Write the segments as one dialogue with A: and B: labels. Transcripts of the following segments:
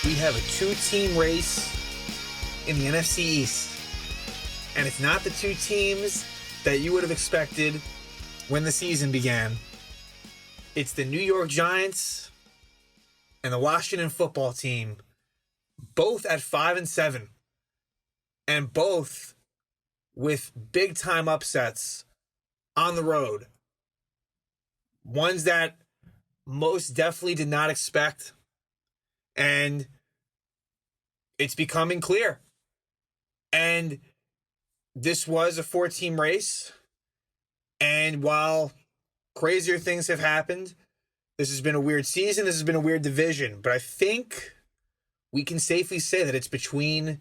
A: we have a two-team race in the NFC East. And it's not the two teams that you would have expected when the season began. It's the New York Giants and the Washington football team, both at 5-7, and both with big-time upsets on the road. Ones that most definitely did not expect, and it's becoming clear. And this was a 4-team race, and while crazier things have happened, this has been a weird season, this has been a weird division, but I think we can safely say that it's between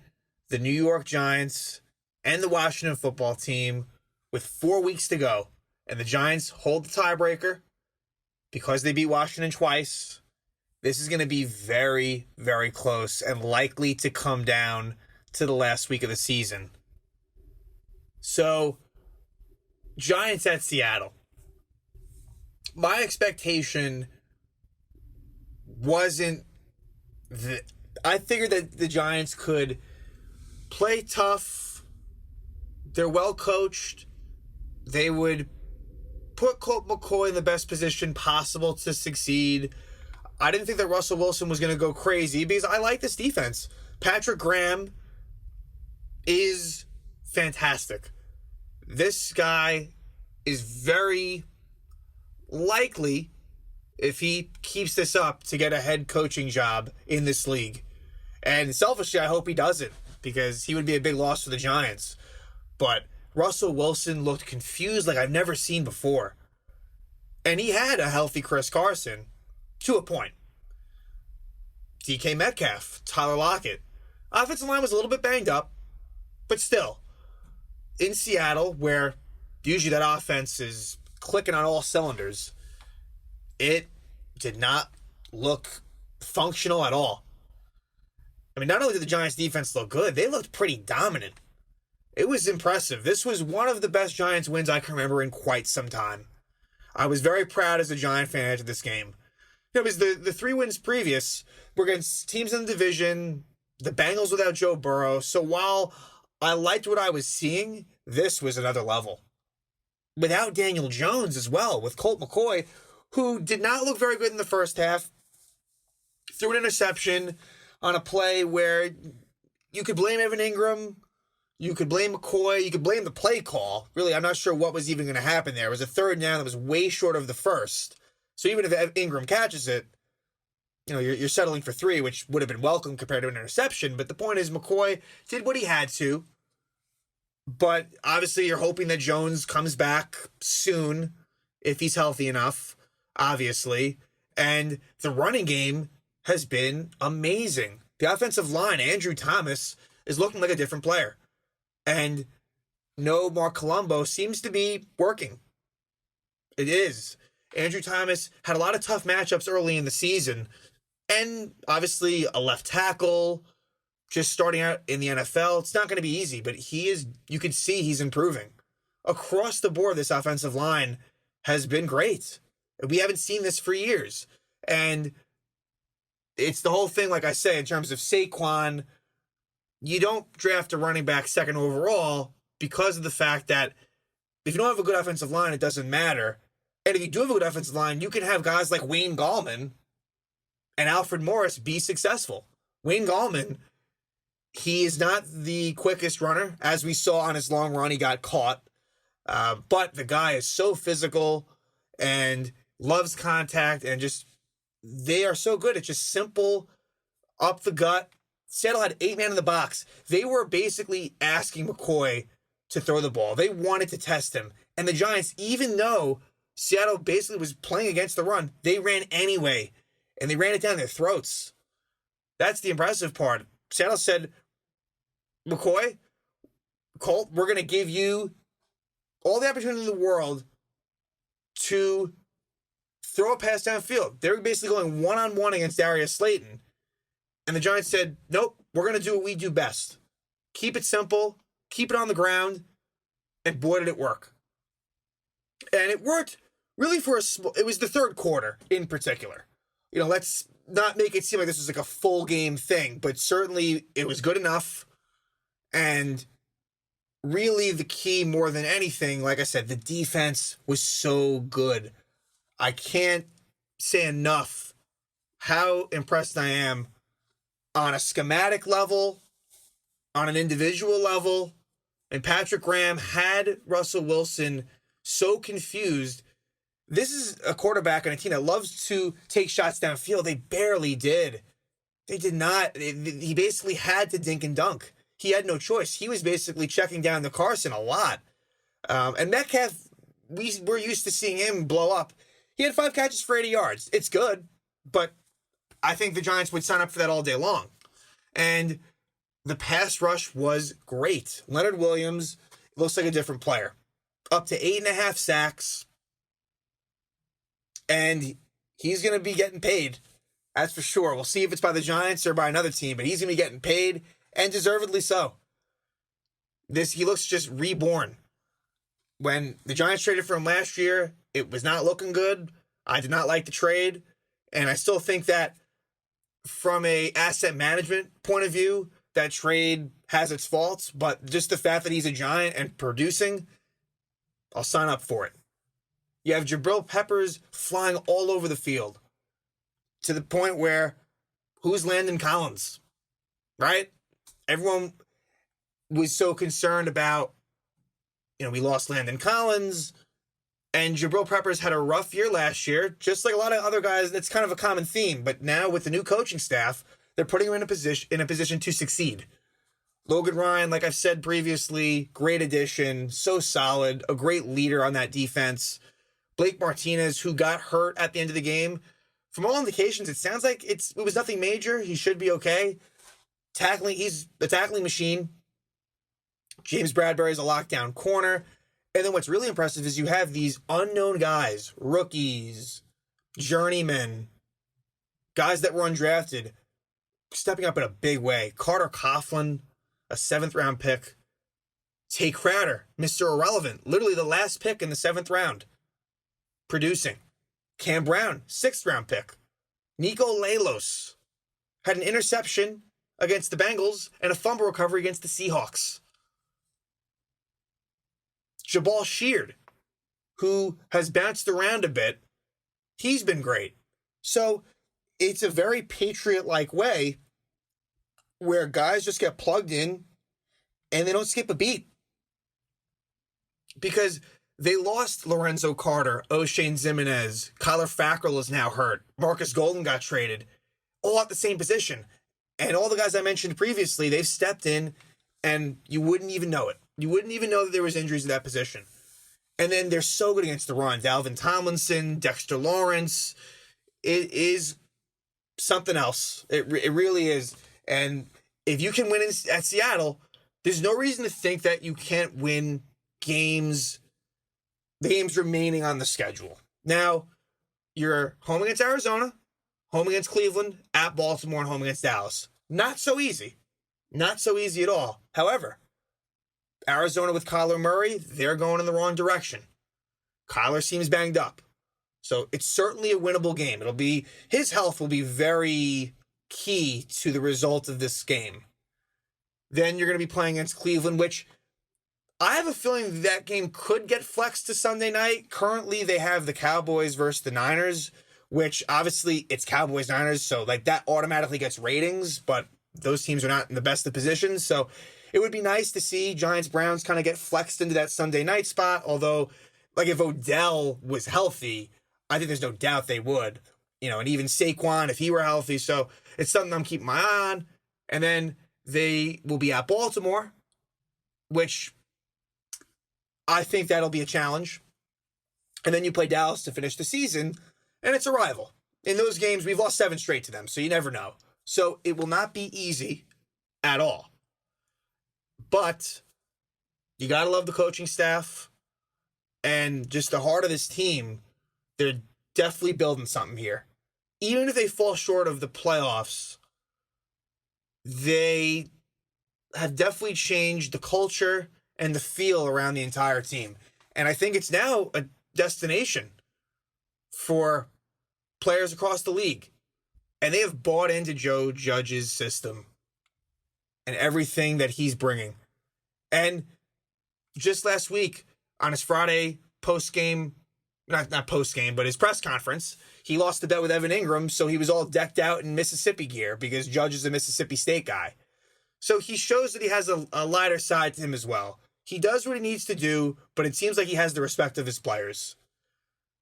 A: the New York Giants and the Washington football team with 4 weeks to go, and the Giants hold the tiebreaker because they beat Washington twice. This is going to be very, very close and likely to come down to the last week of the season. So, Giants at Seattle. My expectation wasn't that. I figured that the Giants could play tough. They're well coached. They would put Colt McCoy in the best position possible to succeed. I didn't think that Russell Wilson was going to go crazy because I like this defense. Patrick Graham is fantastic. This guy is very likely, if he keeps this up, to get a head coaching job in this league. And selfishly, I hope he doesn't, because he would be a big loss for the Giants. But Russell Wilson looked confused like I've never seen before. And he had a healthy Chris Carson, to a point. DK Metcalf, Tyler Lockett. Offensive line was a little bit banged up, but still, in Seattle, where usually that offense is clicking on all cylinders, it did not look functional at all. I mean, not only did the Giants' defense look good, they looked pretty dominant. It was impressive. This was one of the best Giants wins I can remember in quite some time. I was very proud as a Giant fan after this game. Because the 3 wins previous were against teams in the division, the Bengals without Joe Burrow. So while I liked what I was seeing, this was another level. Without Daniel Jones as well, with Colt McCoy, who did not look very good in the first half, threw an interception on a play where you could blame Evan Ingram, you could blame McCoy, you could blame the play call. Really, I'm not sure what was even going to happen there. It was a third down that was way short of the first. So even if Ingram catches it, you know, you're settling for 3, which would have been welcome compared to an interception. But the point is, McCoy did what he had to. But obviously, you're hoping that Jones comes back soon, if he's healthy enough, obviously. And the running game has been amazing. The offensive line, Andrew Thomas, is looking like a different player. And no Mark Colombo seems to be working. It is. Andrew Thomas had a lot of tough matchups early in the season. And obviously, a left tackle, just starting out in the NFL, it's not going to be easy, but you can see he's improving. Across the board, this offensive line has been great. We haven't seen this for years. And it's the whole thing, like I say, in terms of Saquon, you don't draft a running back second overall because of the fact that if you don't have a good offensive line, it doesn't matter. And if you do have a good offensive line, you can have guys like Wayne Gallman and Alfred Morris be successful. Wayne Gallman, he is not the quickest runner. As we saw on his long run, he got caught. But the guy is so physical and loves contact, and just, they are so good at just simple, up the gut. Seattle had 8 men in the box. They were basically asking McCoy to throw the ball. They wanted to test him. And the Giants, even though Seattle basically was playing against the run, they ran anyway. And they ran it down their throats. That's the impressive part. Seattle said, McCoy, Colt, we're going to give you all the opportunity in the world to throw a pass downfield. They were basically going one-on-one against Darius Slayton. And the Giants said, nope, we're going to do what we do best. Keep it simple, keep it on the ground, and boy, did it work. And it worked really it was the third quarter in particular. You know, let's not make it seem like this was like a full game thing, but certainly it was good enough. And really the key more than anything, like I said, the defense was so good. I can't say enough how impressed I am on a schematic level, on an individual level. And Patrick Graham had Russell Wilson so confused. This is a quarterback on a team that loves to take shots downfield. They barely did. They did not. He basically had to dink and dunk. He had no choice. He was basically checking down the Carson a lot. And Metcalf, we're used to seeing him blow up. He had 5 catches for 80 yards. It's good, but I think the Giants would sign up for that all day long. And the pass rush was great. Leonard Williams looks like a different player. Up to 8.5 sacks. And he's going to be getting paid. That's for sure. We'll see if it's by the Giants or by another team, but he's going to be getting paid, and deservedly so. He looks just reborn. When the Giants traded for him last year, it was not looking good. I did not like the trade, and I still think that from a asset management point of view, that trade has its faults, but just the fact that he's a Giant and producing, I'll sign up for it. You have Jabril Peppers flying all over the field to the point where who's Landon Collins, right? Everyone was so concerned about, we lost Landon Collins, and Jabril Peppers had a rough year last year, just like a lot of other guys. That's kind of a common theme. But now with the new coaching staff, they're putting him in a position to succeed. Logan Ryan, like I've said previously, great addition, so solid, a great leader on that defense. Blake Martinez, who got hurt at the end of the game, from all indications, it sounds like it was nothing major. He should be okay. He's the tackling machine. James Bradbury's a lockdown corner. And then what's really impressive is you have these unknown guys, rookies, journeymen, guys that were undrafted, stepping up in a big way. Carter Coughlin, a 7th-round pick. Tay Crowder, Mr. Irrelevant, literally the last pick in the 7th round, producing. Cam Brown, 6th-round pick. Nico Lalos had an interception against the Bengals and a fumble recovery against the Seahawks. Jabal Sheard, who has bounced around a bit, he's been great. So it's a very Patriot-like way where guys just get plugged in and they don't skip a beat. Because they lost Lorenzo Carter, O'Shane Zimenez, Kyler Fackrell is now hurt, Marcus Golden got traded, all at the same position. And all the guys I mentioned previously, they've stepped in and you wouldn't even know it. You wouldn't even know that there was injuries at that position. And then they're so good against the run. Dalvin Tomlinson, Dexter Lawrence. It is something else. It really is. And if you can win at Seattle, there's no reason to think that you can't win the games remaining on the schedule. Now, you're home against Arizona, home against Cleveland, at Baltimore, and home against Dallas. Not so easy. Not so easy at all. However, Arizona with Kyler Murray, they're going in the wrong direction. Kyler seems banged up. So it's certainly a winnable game. His health will be very key to the result of this game. Then you're going to be playing against Cleveland, which I have a feeling that game could get flexed to Sunday night. Currently, they have the Cowboys versus the Niners, which obviously it's Cowboys-Niners, so that automatically gets ratings, but those teams are not in the best of positions. So it would be nice to see Giants-Browns kind of get flexed into that Sunday night spot, although if Odell was healthy, I think there's no doubt they would. And even Saquon, if he were healthy. So it's something I'm keeping my eye on. And then they will be at Baltimore, which I think that'll be a challenge. And then you play Dallas to finish the season, and it's a rival. In those games, we've lost 7 straight to them, so you never know. So it will not be easy at all. But you got to love the coaching staff and just the heart of this team. They're definitely building something here. Even if they fall short of the playoffs, they have definitely changed the culture and the feel around the entire team. And I think it's now a destination for players across the league. And they have bought into Joe Judge's system and everything that he's bringing. And just last week, on his Friday post-game, not post-game, but his press conference, he lost the bet with Evan Ingram, so he was all decked out in Mississippi gear because Judge is a Mississippi State guy. So he shows that he has a lighter side to him as well. He does what he needs to do, but it seems like he has the respect of his players.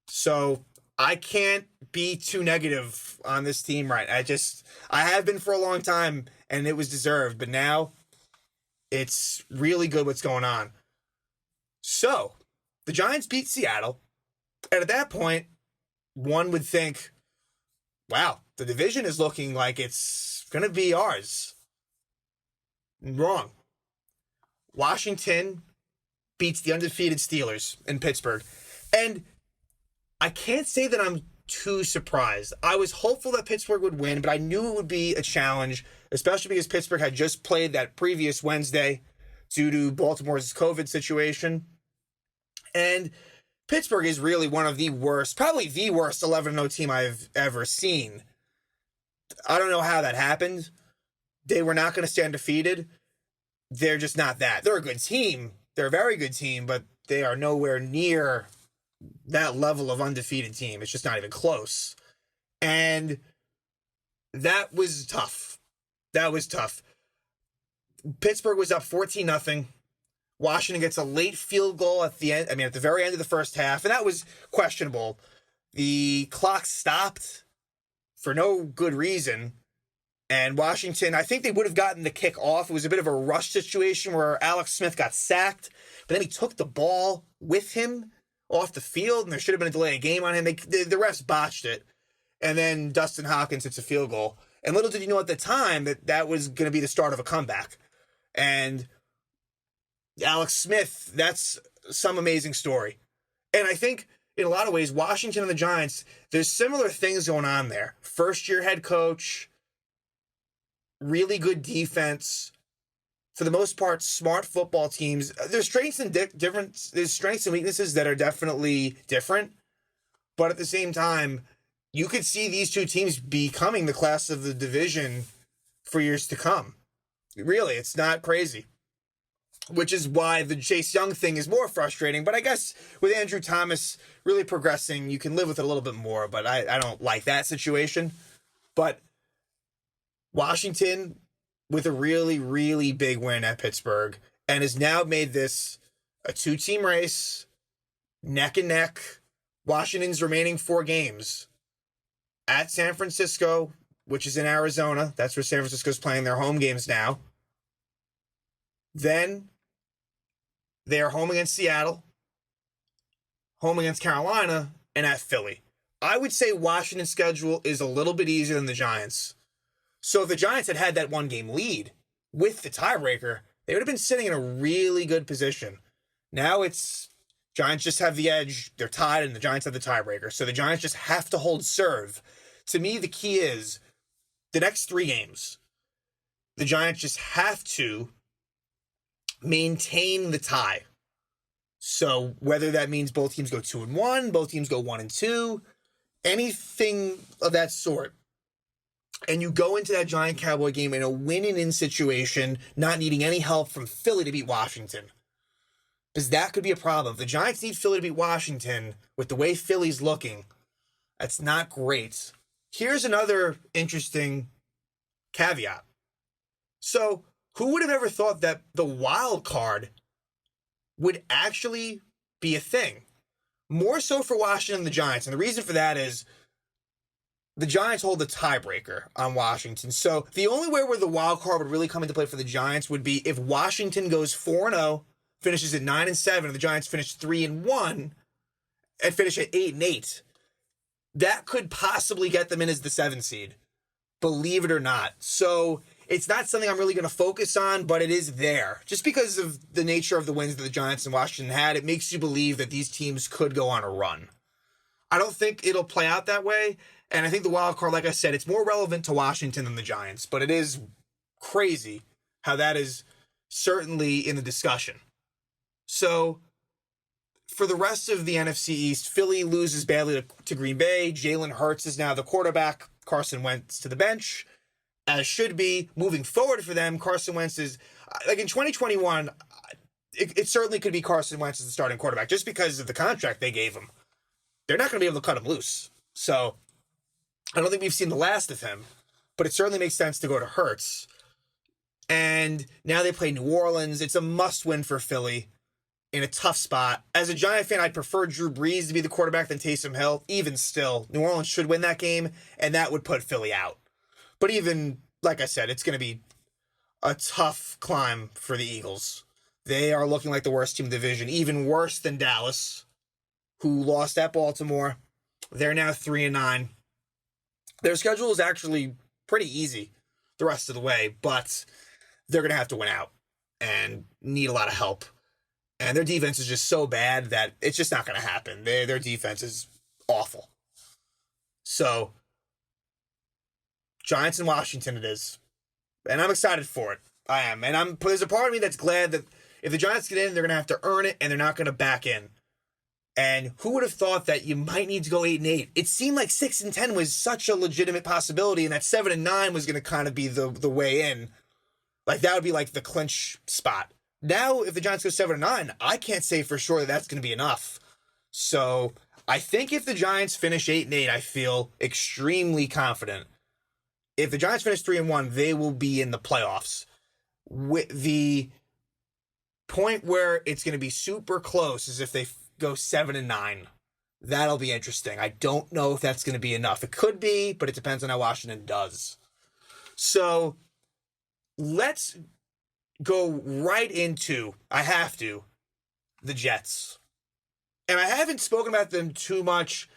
A: So I can't be too negative on this team, right? I have been for a long time, and it was deserved, but now it's really good what's going on. So the Giants beat Seattle, and at that point, one would think, wow, the division is looking like it's going to be ours. Wrong. Washington beats the undefeated Steelers in Pittsburgh. And I can't say that I'm too surprised. I was hopeful that Pittsburgh would win, but I knew it would be a challenge, especially because Pittsburgh had just played that previous Wednesday due to Baltimore's COVID situation. And Pittsburgh is really one of the worst, probably the worst 11-0 team I've ever seen. I don't know how that happened. They were not going to stay undefeated. They're just not that. They're a good team. They're a very good team, but they are nowhere near that level of undefeated team. It's just not even close. And that was tough. That was tough. Pittsburgh was up 14-0. Washington gets a late field goal at the end. At the very end of the first half, and that was questionable. The clock stopped for no good reason. And Washington, I think they would have gotten the kick off. It was a bit of a rush situation where Alex Smith got sacked, but then he took the ball with him off the field, and there should have been a delay of game on him. The refs botched it. And then Dustin Hopkins hits a field goal. And little did you know at the time that was going to be the start of a comeback. And Alex Smith, that's some amazing story. And I think in a lot of ways, Washington and the Giants, there's similar things going on there. First-year head coach, really good defense, for the most part, smart football teams. There's strengths and there's strengths and weaknesses that are definitely different, but at the same time, you could see these two teams becoming the class of the division for years to come. Really, it's not crazy, which is why the Chase Young thing is more frustrating. But I guess with Andrew Thomas really progressing, you can live with it a little bit more. But I don't like that situation. But Washington with a really, really big win at Pittsburgh and has now made this a two-team race, neck and neck. Washington's remaining 4 games at San Francisco, which is in Arizona. That's where San Francisco's playing their home games now. Then they are home against Seattle, home against Carolina, and at Philly. I would say Washington's schedule is a little bit easier than the Giants. So if the Giants had had that 1-game lead with the tiebreaker, they would have been sitting in a really good position. Now it's Giants just have the edge. They're tied, and the Giants have the tiebreaker. So the Giants just have to hold serve. To me, the key is the next 3 games. The Giants just have to maintain the tie. So whether that means both teams go 2-1, both teams go 1-2, anything of that sort. And you go into that Giant Cowboy game in a win-and-in situation, not needing any help from Philly to beat Washington. Because that could be a problem. If the Giants need Philly to beat Washington with the way Philly's looking, that's not great. Here's another interesting caveat. So, who would have ever thought that the wild card would actually be a thing? More so for Washington than the Giants. And the reason for that is the Giants hold the tiebreaker on Washington. So the only way where the wild card would really come into play for the Giants would be if Washington goes 4-0, finishes at 9-7, and the Giants finish 3-1 and finish at 8-8. That could possibly get them in as the 7th seed, believe it or not. So it's not something I'm really going to focus on, but it is there. Just because of the nature of the wins that the Giants and Washington had, it makes you believe that these teams could go on a run. I don't think it'll play out that way. And I think the wild card, like I said, it's more relevant to Washington than the Giants. But it is crazy how that is certainly in the discussion. So for the rest of the NFC East, Philly loses badly to Green Bay. Jalen Hurts is now the quarterback Carson Wentz to the bench, as should be. Moving forward for them, Carson Wentz is, like in 2021, it certainly could be Carson Wentz as the starting quarterback just because of the contract they gave him. They're not going to be able to cut him loose. So I don't think we've seen the last of him, but it certainly makes sense to go to Hurts. And now they play New Orleans. It's a must-win for Philly in a tough spot. As a Giant fan, I'd prefer Drew Brees to be the quarterback than Taysom Hill. Even still, New Orleans should win that game, and that would put Philly out. But even, like I said, it's going to be a tough climb for the Eagles. They are looking like the worst team in the division, even worse than Dallas, who lost at Baltimore. They're now 3-9. Their schedule is actually pretty easy the rest of the way, but they're going to have to win out and need a lot of help. And their defense is just so bad that it's just not going to happen. Their defense is awful. So, Giants in Washington it is. And I'm excited for it. I am. And there's a part of me that's glad that if the Giants get in, they're going to have to earn it, and they're not going to back in. And who would have thought that you might need to go 8-8? It seemed like 6-10 was such a legitimate possibility, and that 7-9 was going to kind of be the way in. Like, that would be like the clinch spot. Now, if the Giants go 7-9, I can't say for sure that that's going to be enough. So, I think if the Giants finish 8-8, I feel extremely confident. If the Giants finish 3-1, they will be in the playoffs. With the point where it's going to be super close is if they go 7-9. That'll be interesting. I don't know if that's going to be enough. It could be, but it depends on how Washington does. So let's go right into, the Jets. And I haven't spoken about them too much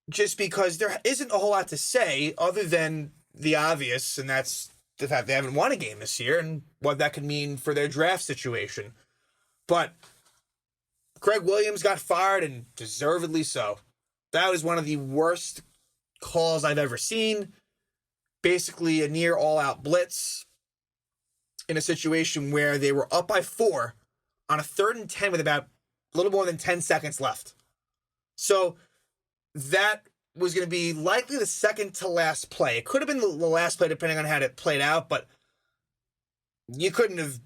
A: just because there isn't a whole lot to say other than the obvious, and that's the fact they haven't won a game this year and what that could mean for their draft situation. But Greg Williams got fired, and deservedly so. That was one of the worst calls I've ever seen. Basically a near all-out blitz in a situation where they were up by 4 on a 3rd and 10 with about a little more than 10 seconds left. So that was going to be likely the second to last play. It could have been the last play depending on how it played out, but you couldn't have...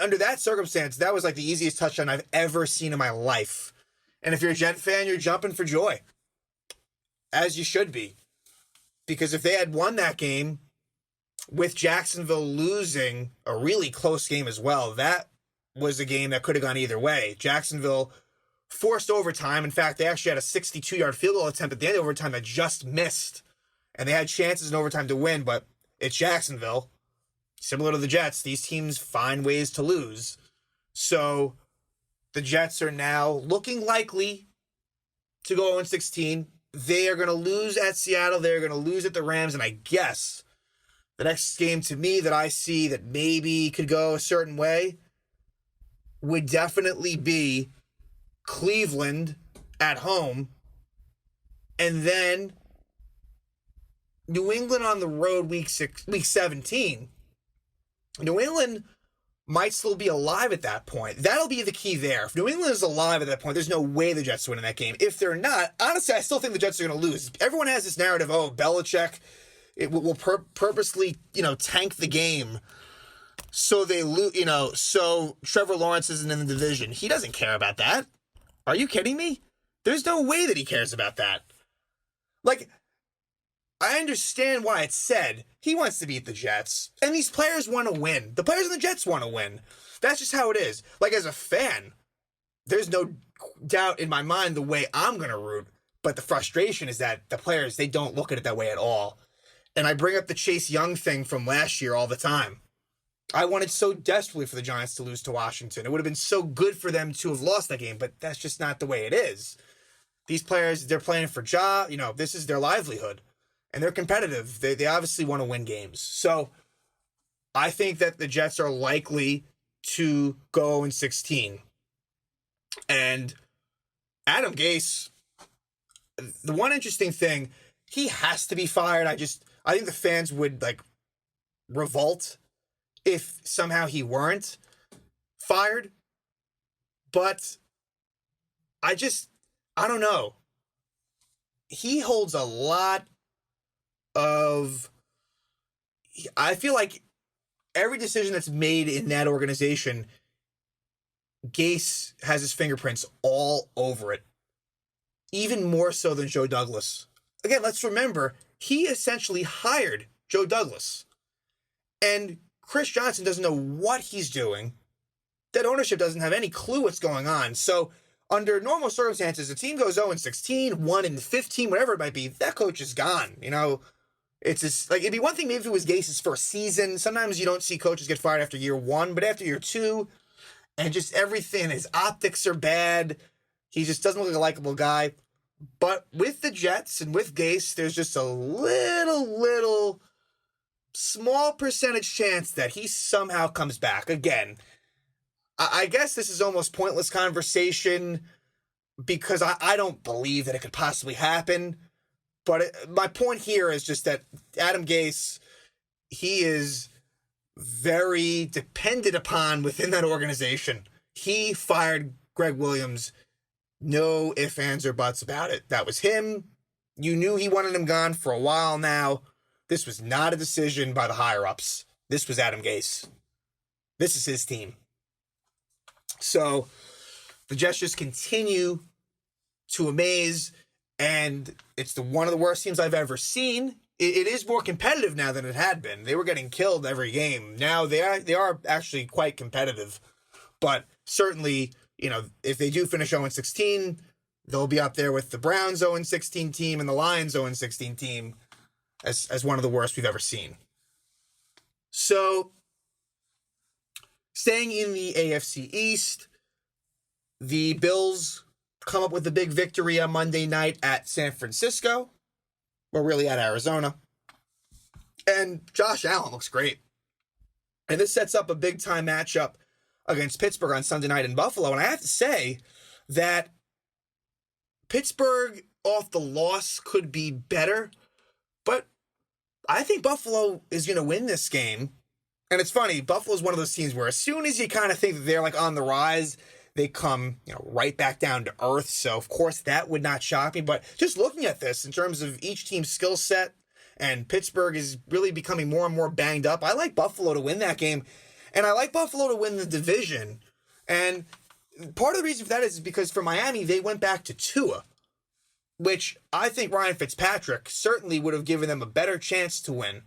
A: under that circumstance, that was like the easiest touchdown I've ever seen in my life. And if you're a Jet fan, you're jumping for joy. As you should be. Because if they had won that game, with Jacksonville losing a really close game as well, that was a game that could have gone either way. Jacksonville forced overtime. In fact, they actually had a 62-yard field goal attempt at the end of overtime that just missed. And they had chances in overtime to win, but it's Jacksonville. Similar to the Jets, these teams find ways to lose. So the Jets are now looking likely to go 0-16. They are going to lose at Seattle. They're going to lose at the Rams. And I guess the next game to me that I see that maybe could go a certain way would definitely be Cleveland at home. And then New England on the road week 17. New England might still be alive at that point. That'll be the key there. If New England is alive at that point, there's no way the Jets win in that game. If they're not, honestly, I still think the Jets are going to lose. Everyone has this narrative, Belichick will purposely, tank the game so they lose, so Trevor Lawrence isn't in the division. He doesn't care about that. Are you kidding me? There's no way that he cares about that. Like, I understand why it's said. He wants to beat the Jets. And these players want to win. The players in the Jets want to win. That's just how it is. Like, as a fan, there's no doubt in my mind the way I'm going to root. But the frustration is that the players, they don't look at it that way at all. And I bring up the Chase Young thing from last year all the time. I wanted so desperately for the Giants to lose to Washington. It would have been so good for them to have lost that game, but that's just not the way it is. These players, they're playing for job. This is their livelihood. And they're competitive. They obviously want to win games. So I think that the Jets are likely to go 0-16. And Adam Gase, the one interesting thing, he has to be fired. I think the fans would revolt if somehow he weren't fired. But I don't know. He holds a lot of, I feel like every decision that's made in that organization, Gase has his fingerprints all over it. Even more so than Joe Douglas. Again, let's remember, he essentially hired Joe Douglas. And Chris Johnson doesn't know what he's doing. That ownership doesn't have any clue what's going on. So, under normal circumstances, the team goes 0-16, 1-15, whatever it might be, that coach is gone. You know, it's just, like, it'd be one thing maybe if it was Gase's first season. Sometimes you don't see coaches get fired after year one, but after year two, and just everything, his optics are bad. He just doesn't look like a likable guy. But with the Jets and with Gase, there's just a little small percentage chance that he somehow comes back. Again, I guess this is almost pointless conversation because I don't believe that it could possibly happen. But my point here is just that Adam Gase, he is very dependent upon within that organization. He fired Greg Williams. No ifs, ands, or buts about it. That was him. You knew he wanted him gone for a while now. This was not a decision by the higher-ups. This was Adam Gase. This is his team. So the Jets just continue to amaze, and it's one of the worst teams I've ever seen. It is more competitive now than it had been. They were getting killed every game. Now they are actually quite competitive, but certainly, you know, if they do finish 0-16, they'll be up there with the Browns 0-16 team and the Lions 0-16 team as one of the worst we've ever seen. So, staying in the AFC East, the Bills come up with a big victory on Monday night at San Francisco. Well, really at Arizona. And Josh Allen looks great. And this sets up a big-time matchup against Pittsburgh on Sunday night in Buffalo. And I have to say that Pittsburgh off the loss could be better, but I think Buffalo is going to win this game. And it's funny, Buffalo's one of those teams where as soon as you kind of think that they're like on the rise, they come, you know, right back down to earth. So, of course, that would not shock me. But just looking at this in terms of each team's skill set, and Pittsburgh is really becoming more and more banged up, I like Buffalo to win that game. And I like Buffalo to win the division. And part of the reason for that is because for Miami, they went back to Tua, which I think Ryan Fitzpatrick certainly would have given them a better chance to win.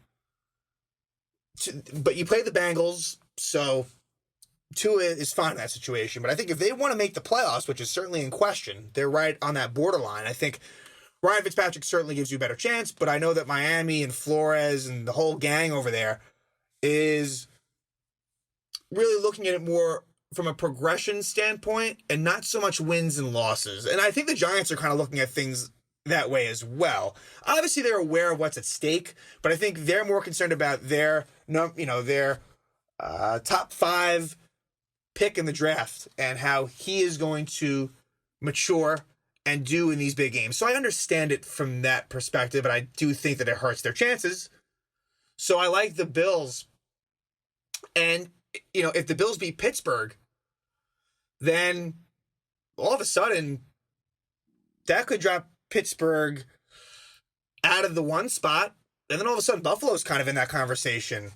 A: But you play the Bengals, so Tua is fine in that situation. But I think if they want to make the playoffs, which is certainly in question, they're right on that borderline. I think Ryan Fitzpatrick certainly gives you a better chance, but I know that Miami and Flores and the whole gang over there is really looking at it more from a progression standpoint and not so much wins and losses. And I think the Giants are kind of looking at things that way as well. Obviously, they're aware of what's at stake, but I think they're more concerned about their top 5 pick in the draft and how he is going to mature and do in these big games. So I understand it from that perspective, but I do think that it hurts their chances. So I like the Bills. And, you know, if the Bills beat Pittsburgh, then all of a sudden that could drop Pittsburgh out of the 1 spot. And then all of a sudden Buffalo's kind of in that conversation.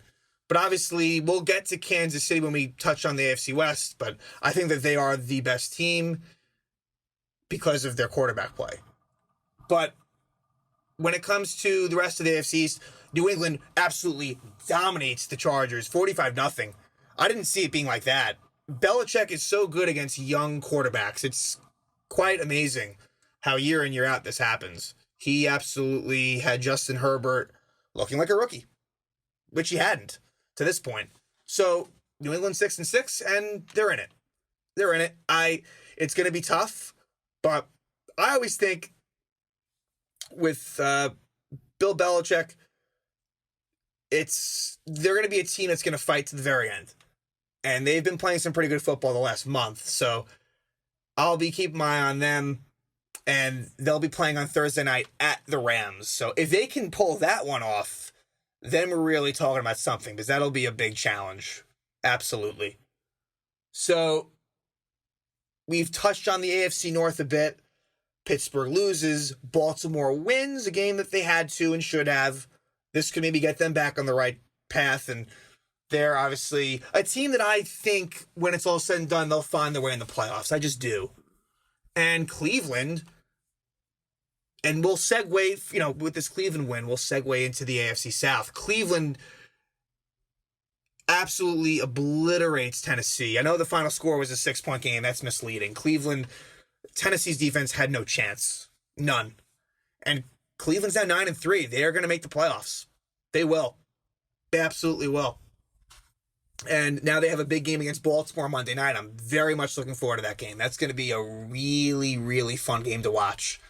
A: But obviously we'll get to Kansas City when we touch on the AFC West. But I think that they are the best team because of their quarterback play. But when it comes to the rest of the AFC East, New England absolutely dominates the Chargers, 45-0. I didn't see it being like that. Belichick is so good against young quarterbacks. It's quite amazing how year in, year out this happens. He absolutely had Justin Herbert looking like a rookie, which he hadn't to this point. So New England 6-6, and they're in it. They're in it. It's going to be tough, but I always think with Bill Belichick, they're going to be a team that's going to fight to the very end. And they've been playing some pretty good football the last month. So I'll be keeping my eye on them. And they'll be playing on Thursday night at the Rams. So if they can pull that one off, then we're really talking about something. Because that'll be a big challenge. Absolutely. So we've touched on the AFC North a bit. Pittsburgh loses. Baltimore wins, a game that they had to and should have. This could maybe get them back on the right path, and they're obviously a team that I think when it's all said and done, they'll find their way in the playoffs. I just do. And Cleveland, and we'll segue, with this Cleveland win, we'll segue into the AFC South. Cleveland absolutely obliterates Tennessee. I know the final score was a 6-point game. That's misleading. Tennessee's defense had no chance. None. And Cleveland's now 9-3. They're going to make the playoffs. They will. They absolutely will. And now they have a big game against Baltimore Monday night. I'm very much looking forward to that game. That's going to be a really, really fun game to watch,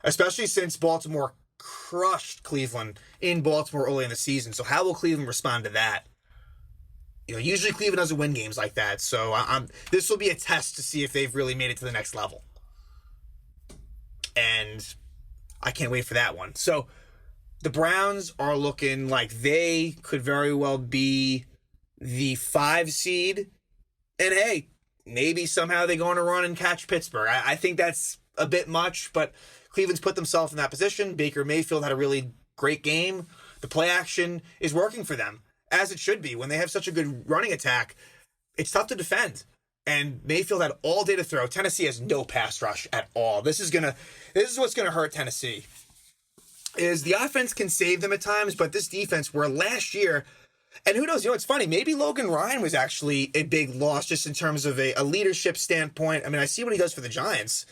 A: especially since Baltimore crushed Cleveland in Baltimore early in the season. So how will Cleveland respond to that? Usually Cleveland doesn't win games like that. So this will be a test to see if they've really made it to the next level. And I can't wait for that one. So the Browns are looking like they could very well be the 5 seed, and hey, maybe somehow they go on a run and catch Pittsburgh. I think that's a bit much, but Cleveland's put themselves in that position. Baker Mayfield had a really great game. The play action is working for them, as it should be. When they have such a good running attack, it's tough to defend. And Mayfield had all day to throw. Tennessee has no pass rush at all. This is what's gonna hurt Tennessee. Is the offense can save them at times, but this defense, where last year, and who knows, it's funny, maybe Logan Ryan was actually a big loss just in terms of a leadership standpoint. I mean, I see what he does for the Giants.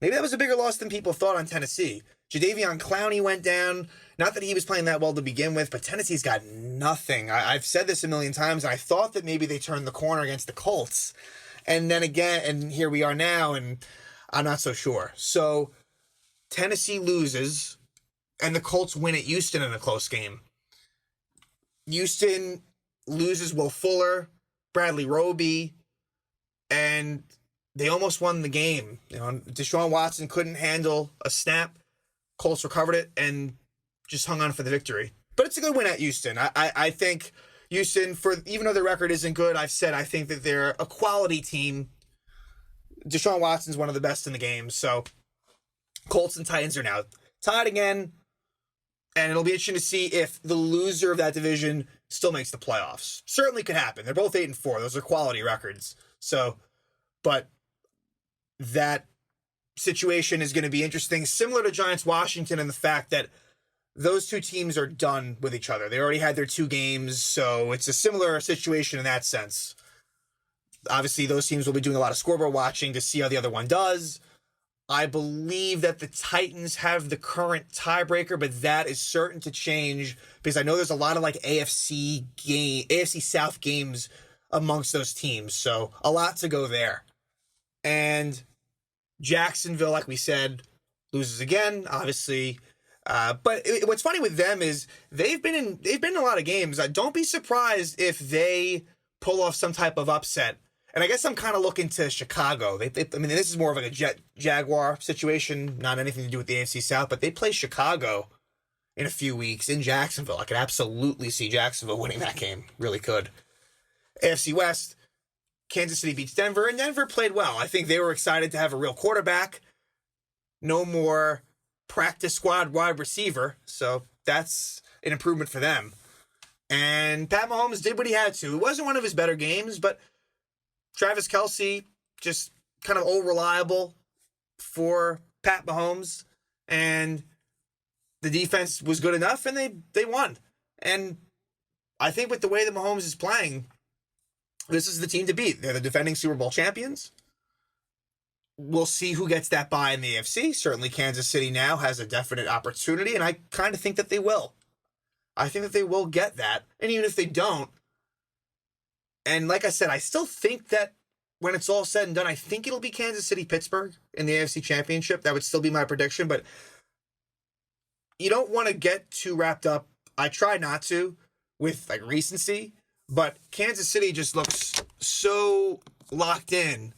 A: Maybe that was a bigger loss than people thought on Tennessee. Jadeveon Clowney went down. Not that he was playing that well to begin with, but Tennessee's got nothing. I've said this a million times, and I thought that maybe they turned the corner against the Colts. And then again, and here we are now, and I'm not so sure. So Tennessee loses, and the Colts win at Houston in a close game. Houston loses Will Fuller, Bradley Roby, and they almost won the game. Deshaun Watson couldn't handle a snap. Colts recovered it and just hung on for the victory. But it's a good win at Houston. I think Houston, even though their record isn't good, I think that they're a quality team. Deshaun Watson's one of the best in the game. So Colts and Titans are now tied again. And it'll be interesting to see if the loser of that division still makes the playoffs. Certainly could happen. They're both 8-4. Those are quality records. So, but that situation is going to be interesting. Similar to Giants-Washington in the fact that those two teams are done with each other. They already had their 2 games, so it's a similar situation in that sense. Obviously, those teams will be doing a lot of scoreboard watching to see how the other one does. I believe that the Titans have the current tiebreaker, but that is certain to change because I know there's a lot of AFC South games amongst those teams. So a lot to go there. And Jacksonville, like we said, loses again, obviously. But what's funny with them is they've been in a lot of games. Don't be surprised if they pull off some type of upset. And I guess I'm kind of looking to Chicago. This is more of a Jaguar situation, not anything to do with the AFC South, but they play Chicago in a few weeks in Jacksonville. I could absolutely see Jacksonville winning that game. Really could. AFC West, Kansas City beats Denver, and Denver played well. I think they were excited to have a real quarterback. No more practice squad wide receiver, so that's an improvement for them. And Pat Mahomes did what he had to. It wasn't one of his better games, but Travis Kelce, just kind of old reliable for Pat Mahomes. And the defense was good enough, and they won. And I think with the way that Mahomes is playing, this is the team to beat. They're the defending Super Bowl champions. We'll see who gets that bye in the AFC. Certainly Kansas City now has a definite opportunity, and I kind of think that they will. I think that they will get that. And even if they don't, and like I said, I still think that when it's all said and done, I think it'll be Kansas City-Pittsburgh in the AFC Championship. That would still be my prediction, but you don't want to get too wrapped up. I try not to with recency, but Kansas City just looks so locked in,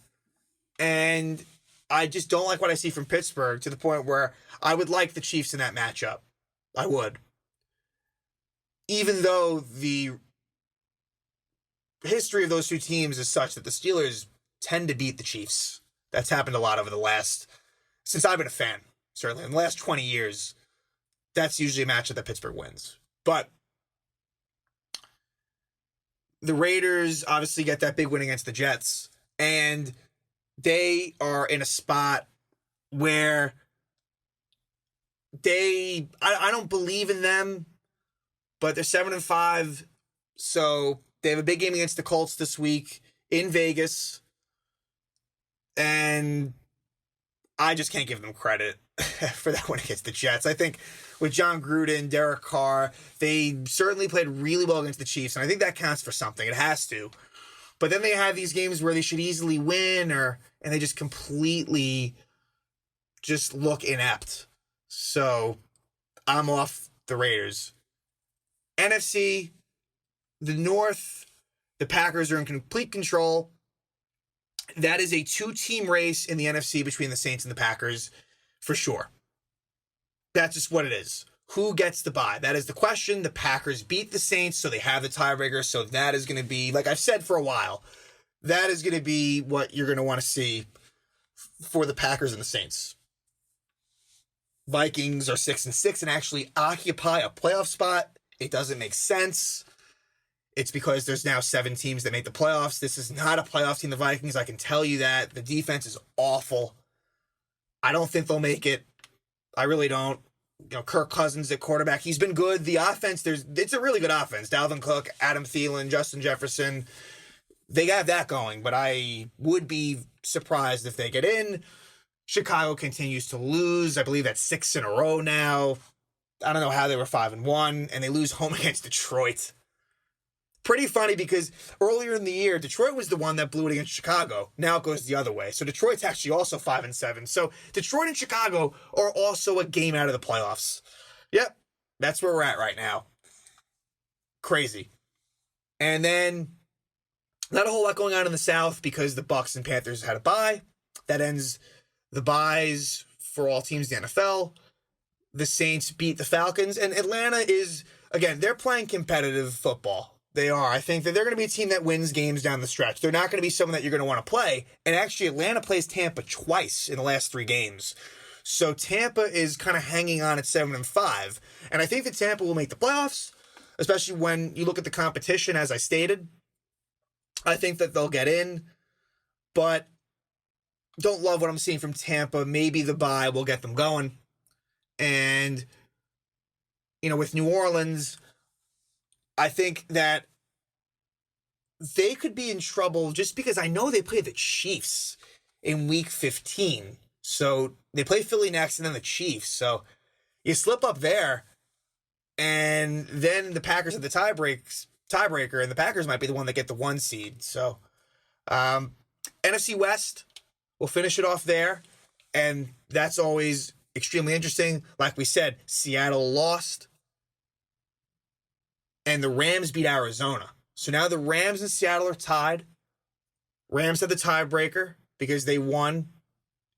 A: and I just don't like what I see from Pittsburgh to the point where I would like the Chiefs in that matchup. I would. Even though the history of those two teams is such that the Steelers tend to beat the Chiefs. That's happened a lot over since I've been a fan, certainly. In the last 20 years, that's usually a matchup that Pittsburgh wins. But the Raiders obviously get that big win against the Jets, and they are in a spot where I don't believe in them, but they're 7-5, so they have a big game against the Colts this week in Vegas, and I just can't give them credit for that one against the Jets. I think with John Gruden, Derek Carr, they certainly played really well against the Chiefs, and I think that counts for something. It has to. But then they have these games where they should easily win, and they just completely just look inept. So I'm off the Raiders. NFC, the North, the Packers are in complete control. That is a 2-team race in the NFC between the Saints and the Packers, for sure. That's just what it is. Who gets the bye? That is the question. The Packers beat the Saints, so they have the tiebreaker. So that is going to be, like I've said for a while, that is going to be what you're going to want to see for the Packers and the Saints. Vikings are 6-6 and actually occupy a playoff spot. It doesn't make sense. It's because there's now 7 teams that make the playoffs. This is not a playoff team, the Vikings. I can tell you that. The defense is awful. I don't think they'll make it. I really don't. Kirk Cousins at quarterback, he's been good. The offense, it's a really good offense. Dalvin Cook, Adam Thielen, Justin Jefferson, they have that going, but I would be surprised if they get in. Chicago continues to lose. I believe that's 6 in a row now. I don't know how they were 5-1, and they lose home against Detroit. Pretty funny because earlier in the year, Detroit was the one that blew it against Chicago. Now it goes the other way. So Detroit's actually also 5-7. So Detroit and Chicago are also a game out of the playoffs. Yep, that's where we're at right now. Crazy. And then not a whole lot going on in the South because the Bucs and Panthers had a bye. That ends the byes for all teams in the NFL. The Saints beat the Falcons. And Atlanta is, again, they're playing competitive football. They are. I think that they're going to be a team that wins games down the stretch. They're not going to be someone that you're going to want to play. And actually, Atlanta plays Tampa twice in the last 3 games. So Tampa is kind of hanging on at 7-5. And I think that Tampa will make the playoffs, especially when you look at the competition, as I stated. I think that they'll get in. But don't love what I'm seeing from Tampa. Maybe the bye will get them going. And, with New Orleans, I think that they could be in trouble just because I know they play the Chiefs in Week 15. So they play Philly next and then the Chiefs. So you slip up there, and then the Packers have the tiebreaker, and the Packers might be the one that get the 1 seed. So NFC West, we'll finish it off there, and that's always extremely interesting. Like we said, Seattle lost, and the Rams beat Arizona. So now the Rams and Seattle are tied. Rams have the tiebreaker because they won.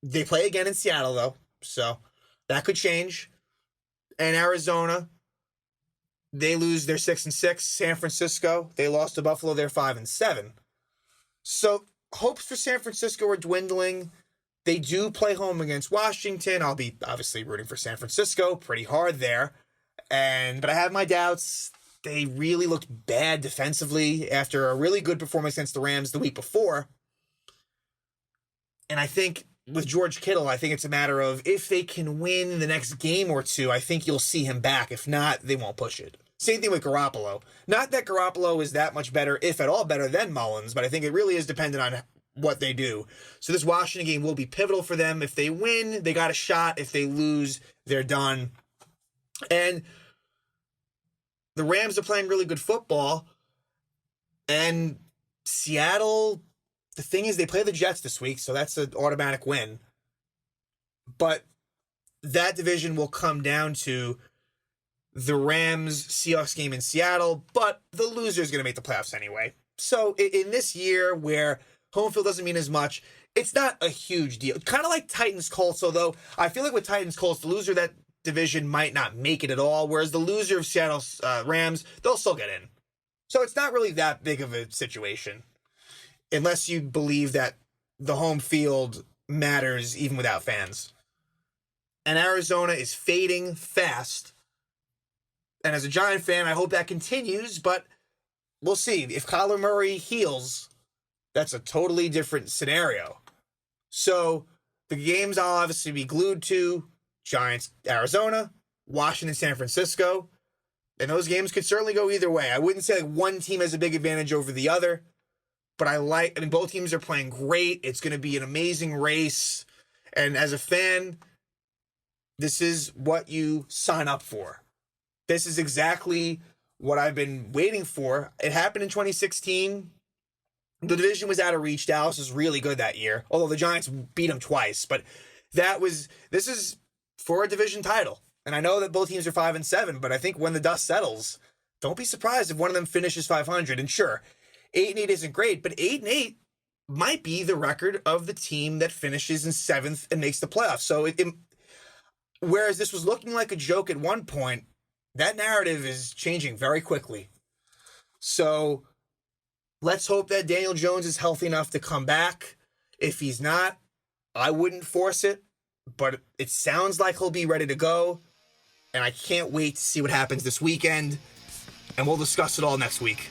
A: They play again in Seattle, though, so that could change. And Arizona, they lose. They're 6-6. San Francisco, they lost to Buffalo. They're 5-7. So hopes for San Francisco are dwindling. They do play home against Washington. I'll be obviously rooting for San Francisco pretty hard there. But I have my doubts. They really looked bad defensively after a really good performance against the Rams the week before. And I think with George Kittle, I think it's a matter of if they can win the next game or two, I think you'll see him back. If not, they won't push it. Same thing with Garoppolo. Not that Garoppolo is that much better, if at all better, than Mullins, but I think it really is dependent on what they do. So this Washington game will be pivotal for them. If they win, they got a shot. If they lose, they're done. And the Rams are playing really good football. And Seattle, the thing is, they play the Jets this week, so that's an automatic win. But that division will come down to the Rams-Seahawks game in Seattle, but the loser is going to make the playoffs anyway. So in this year where home field doesn't mean as much, it's not a huge deal. Kind of like Titans-Colts, although I feel like with Titans-Colts, the loser of that division might not make it at all, whereas the loser of Seattle's Rams, they'll still get in. So it's not really that big of a situation, unless you believe that the home field matters even without fans. And Arizona is fading fast. And as a Giant fan, I hope that continues, but we'll see. If Kyler Murray heals, that's a totally different scenario. So the games I'll obviously be glued to: Giants, Arizona, Washington, San Francisco. And those games could certainly go either way. I wouldn't say like one team has a big advantage over the other, but I mean, both teams are playing great. It's going to be an amazing race. And as a fan, this is what you sign up for. This is exactly what I've been waiting for. It happened in 2016. The division was out of reach. Dallas was really good that year, although the Giants beat them twice. But this is for a division title. And I know that both teams are 5-7, but I think when the dust settles, don't be surprised if one of them finishes 500. And sure, 8-8 isn't great, but 8-8 might be the record of the team that finishes in 7th and makes the playoffs. So whereas this was looking like a joke at one point, that narrative is changing very quickly. So let's hope that Daniel Jones is healthy enough to come back. If he's not, I wouldn't force it, but it sounds like he'll be ready to go. And I can't wait to see what happens this weekend. And we'll discuss it all next week.